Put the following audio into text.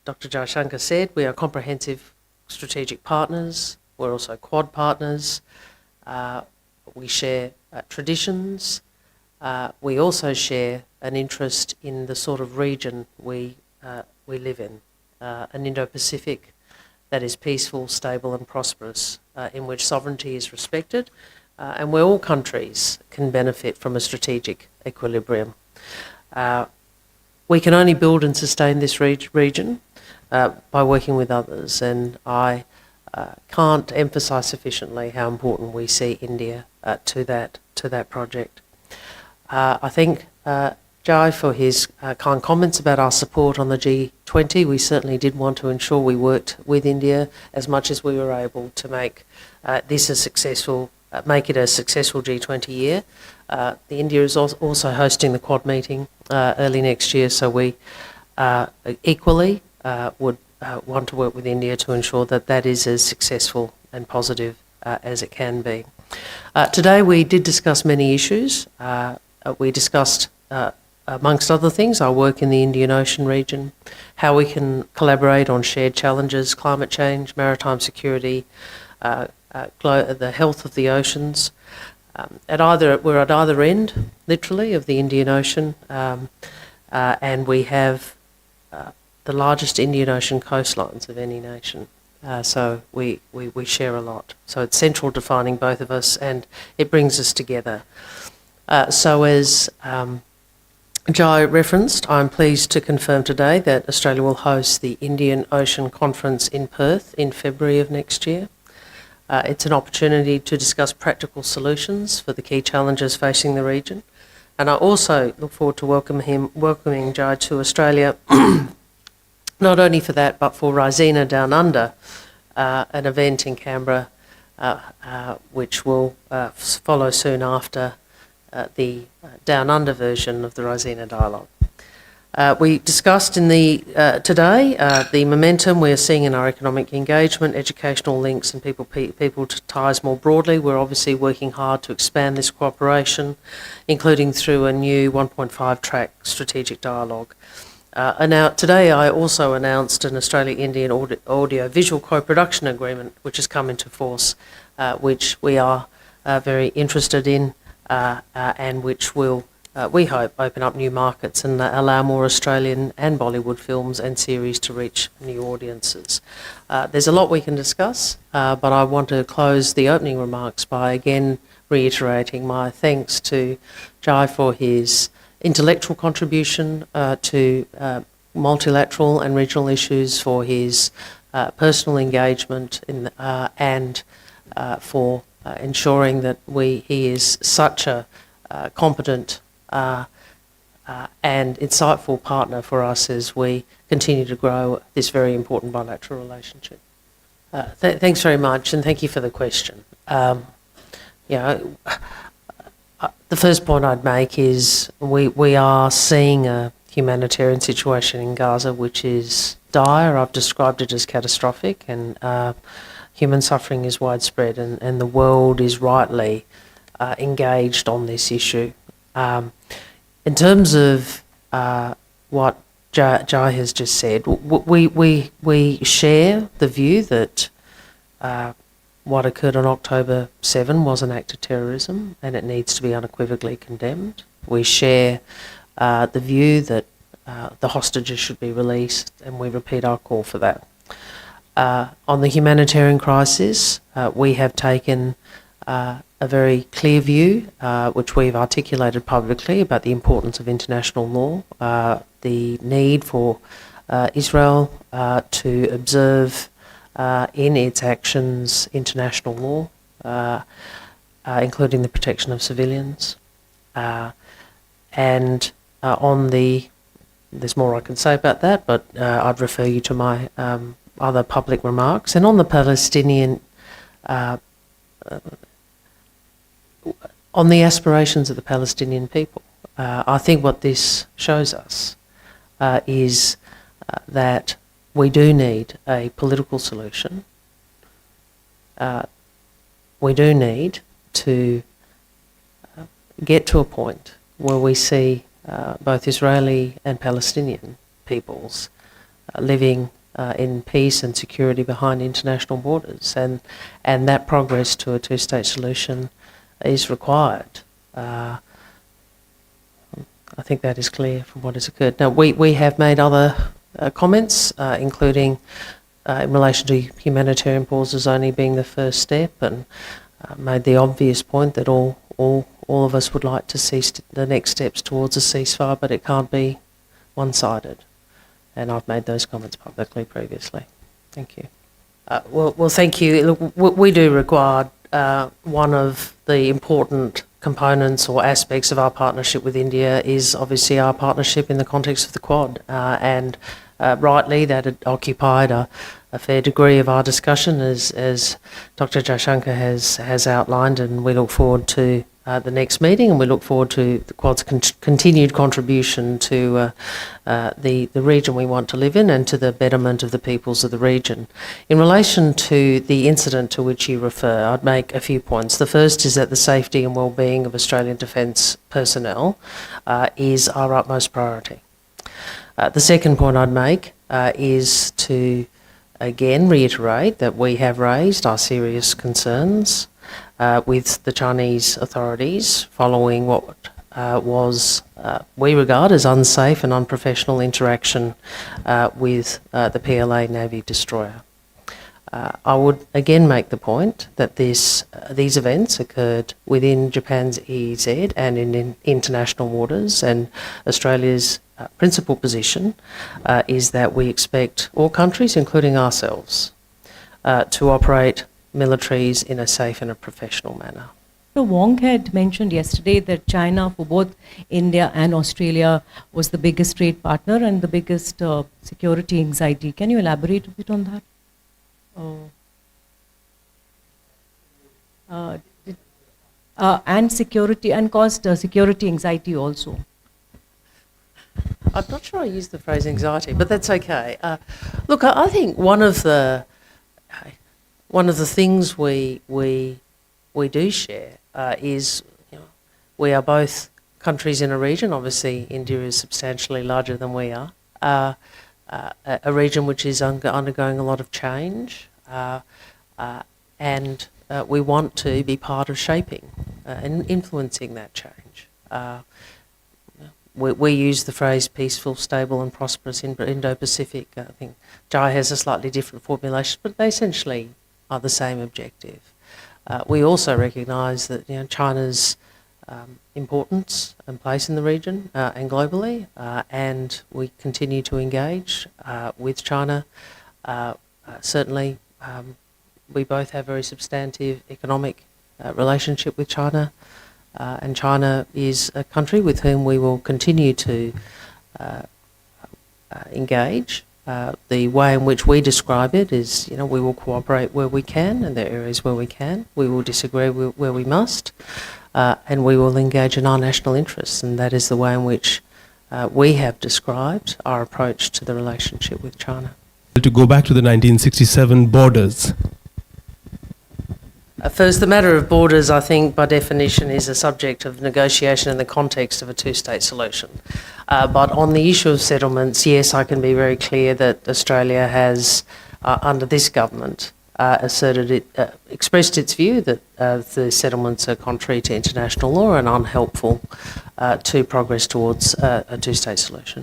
Dr. Jaishankar said, we are comprehensive strategic partners. We're also Quad partners. We share traditions. We also share an interest in the sort of region we live in, an Indo-Pacific that is peaceful, stable and prosperous, in which sovereignty is respected, and where all countries can benefit from a strategic equilibrium. We can only build and sustain this region by working with others, and I can't emphasise sufficiently how important we see India to that project. I thank Jai for his kind comments about our support on the G20. We certainly did want to ensure we worked with India as much as we were able to make this a successful, make it a successful G20 year. India is also hosting the Quad meeting early next year, so we equally would want to work with India to ensure that that is as successful and positive as it can be. Today we did discuss many issues. We discussed, amongst other things, our work in the Indian Ocean region, how we can collaborate on shared challenges, climate change, maritime security, the health of the oceans. We're at either end, literally, of the Indian Ocean, and we have the largest Indian Ocean coastlines of any nation. So we share a lot. So it's central defining both of us, and it brings us together. So as Jai referenced, I'm pleased to confirm today that Australia will host the Indian Ocean Conference in Perth in February of next year. It's an opportunity to discuss practical solutions for the key challenges facing the region. And I also look forward to welcoming Jai to Australia, not only for that, but for Raisina Down Under, an event in Canberra, which will follow soon after the Down Under version of the Raisina Dialogue. We discussed today the momentum we're seeing in our economic engagement, educational links and people ties more broadly. We're obviously working hard to expand this cooperation, including through a new 1.5 track strategic dialogue. Today I also announced an Australia-Indian audio-visual co-production agreement which has come into force, which we are very interested in, and which will, we hope, open up new markets and allow more Australian and Bollywood films and series to reach new audiences. There's a lot we can discuss, but I want to close the opening remarks by again reiterating my thanks to Jai for his intellectual contribution to multilateral and regional issues, for his personal engagement and for ensuring that he is such a competent and insightful partner for us as we continue to grow this very important bilateral relationship. Thanks very much, and thank you for the question. The first point I'd make is we are seeing a humanitarian situation in Gaza which is dire. I've described it as catastrophic, and human suffering is widespread, and the world is rightly engaged on this issue. In terms of what Jai has just said, we share the view that what occurred on October 7 was an act of terrorism and it needs to be unequivocally condemned. We share the view that the hostages should be released, and we repeat our call for that. On the humanitarian crisis, we have taken a very clear view, which we've articulated publicly, about the importance of international law, the need for Israel to observe in its actions international law, including the protection of civilians. There's more I can say about that, but I'd refer you to my other public remarks. And on the Palestinian, on the aspirations of the Palestinian people, I think what this shows us is that we do need a political solution. We do need to get to a point where we see both Israeli and Palestinian peoples living in peace and security behind international borders, and that progress to a two-state solution is required. I think that is clear from what has occurred. Now, we have made other comments, including in relation to humanitarian pauses only being the first step, and made the obvious point that all of us would like to see the next steps towards a ceasefire, but it can't be one-sided. And I've made those comments publicly previously. Thank you. Well, thank you. Look, we do regard one of the important components or aspects of our partnership with India is obviously our partnership in the context of the Quad, and rightly that it occupied a fair degree of our discussion, as Dr. Jaishankar has outlined, and we look forward to the next meeting, and we look forward to the Quad's continued contribution to the region we want to live in and to the betterment of the peoples of the region. In relation to the incident to which you refer, I'd make a few points. The first is that the safety and well-being of Australian Defence personnel is our utmost priority. The second point I'd make is to again reiterate that we have raised our serious concerns with the Chinese authorities following what we regard as unsafe and unprofessional interaction with the PLA Navy destroyer. I would again make the point that these events occurred within Japan's EEZ and in international waters, and Australia's principal position is that we expect all countries, including ourselves, to operate militaries in a safe and a professional manner. Dr. Wong had mentioned yesterday that China, for both India and Australia, was the biggest trade partner and the biggest security anxiety. Can you elaborate a bit on that? And security, and caused security anxiety also. I'm not sure I used the phrase anxiety, but that's okay. Look, I think one of the things we do share is, we are both countries in a region. Obviously, India is substantially larger than we are. A region which is undergoing a lot of change, and we want to be part of shaping and influencing that change. We use the phrase peaceful, stable and prosperous Indo-Pacific. I think Jai has a slightly different formulation, but they essentially are the same objective. We also recognise that China's importance and place in the region and globally, and we continue to engage with China. Certainly, we both have a very substantive economic relationship with China, and China is a country with whom we will continue to engage. The way in which we describe it is, we will cooperate where we can, and there are areas where we can. We will disagree where we must, and we will engage in our national interests, and that is the way in which we have described our approach to the relationship with China. To go back to the 1967 borders. First, the matter of borders, I think, by definition, is a subject of negotiation in the context of a two-state solution. But on the issue of settlements, yes, I can be very clear that Australia has, under this government, expressed its view that the settlements are contrary to international law and unhelpful to progress towards a two-state solution.